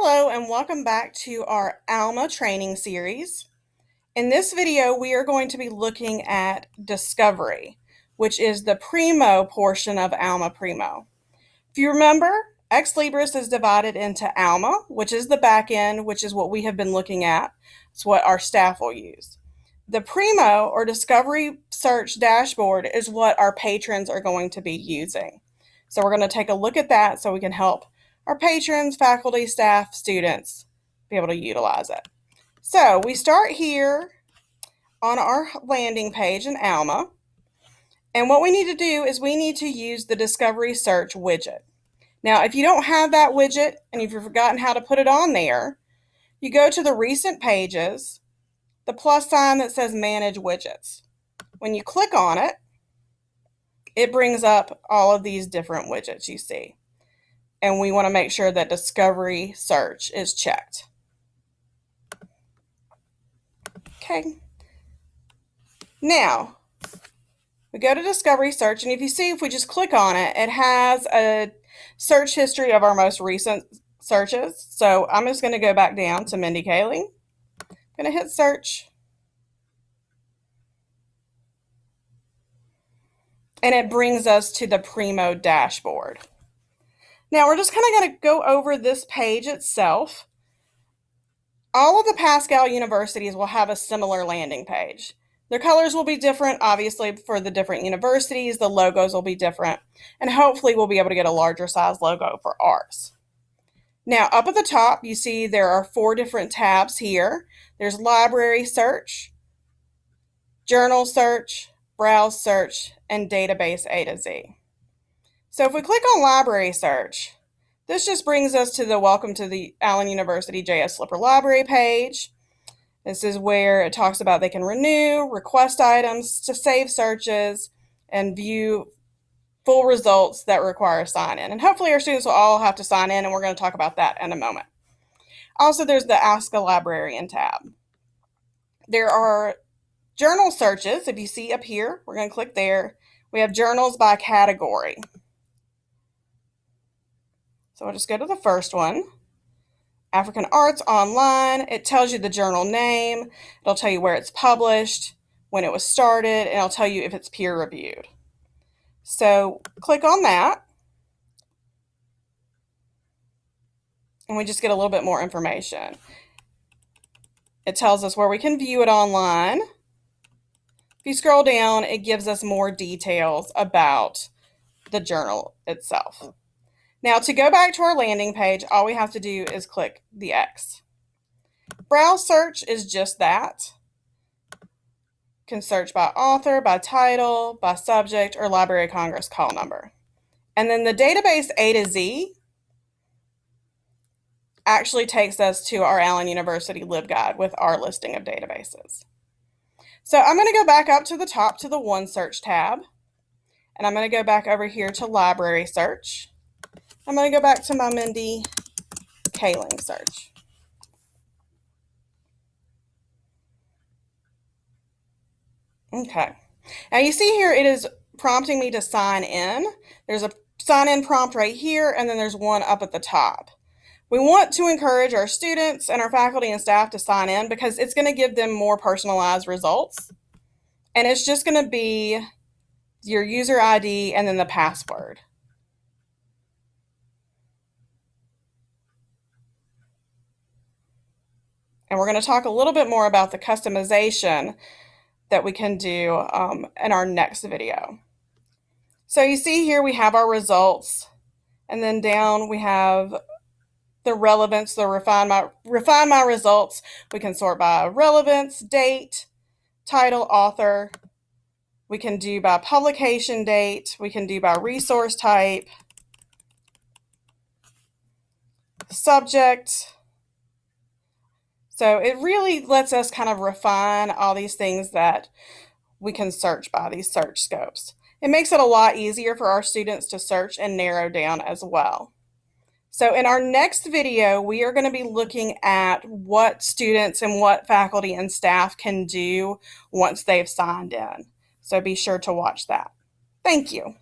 Hello and welcome back to our ALMA training series. In this video, we are going to be looking at discovery, which is the Primo portion of ALMA Primo. If you remember, Ex Libris is divided into ALMA, which is the back end, which is what we have been looking at. It's what our staff will use. The Primo or Discovery Search Dashboard is what our patrons are going to be using. So we're going to take a look at that so we can help our patrons, faculty, staff, students be able to utilize it. So we start here on our landing page in ALMA. And what we need to do is we need to use the Discovery Search widget. Now, if you don't have that widget and if you've forgotten how to put it on there, you go to the recent pages, the plus sign that says Manage Widgets. When you click on it, it brings up all of these different widgets you see. And we want to make sure that Discovery Search is checked. Okay. Now, we go to Discovery Search, and if you see, if we just click on it, it has a search history of our most recent searches. So I'm just going to go back down to Mindy Kaling. I'm going to hit search. And it brings us to the Primo dashboard. Now we're just kind of going to go over this page itself. All of the Pascal universities will have a similar landing page. Their colors will be different, obviously, for the different universities. The logos will be different. And hopefully we'll be able to get a larger size logo for ours. Now, up at the top, you see there are 4 different tabs here. There's Library Search, Journal Search, Browse Search, and Database A to Z. So if we click on Library Search, this just brings us to the Welcome to the Allen University J.S. Slipper Library page. This is where it talks about they can renew, request items, to save searches, and view full results that require sign-in. And hopefully our students will all have to sign in, and we're going to talk about that in a moment. Also, there's the Ask a Librarian tab. There are journal searches. If you see up here, we're going to click there. We have journals by category. So we'll just go to the first one, African Arts Online. It tells you the journal name. It'll tell you where it's published, when it was started, and it'll tell you if it's peer reviewed. So click on that. And we just get a little bit more information. It tells us where we can view it online. If you scroll down, it gives us more details about the journal itself. Now, to go back to our landing page, all we have to do is click the X. Browse Search is just that. You can search by author, by title, by subject, or Library of Congress call number. And then the Database A to Z actually takes us to our Allen University LibGuide with our listing of databases. So I'm going to go back up to the top to the One Search tab. And I'm going to go back over here to Library Search. I'm going to go back to my Mindy Kaling search. Okay. Now you see here it is prompting me to sign in. There's a sign in prompt right here, and then there's one up at the top. We want to encourage our students and our faculty and staff to sign in because it's going to give them more personalized results. And it's just going to be your user ID and then the password. And we're going to talk a little bit more about the customization that we can do in our next video. So you see here we have our results, and then down we have the relevance, the refine my results. We can sort by relevance, date, title, author. We can do by publication date. We can do by resource type, subject. So it really lets us kind of refine all these things that we can search by, these search scopes. It makes it a lot easier for our students to search and narrow down as well. So in our next video, we are going to be looking at what students and what faculty and staff can do once they've signed in. So be sure to watch that. Thank you.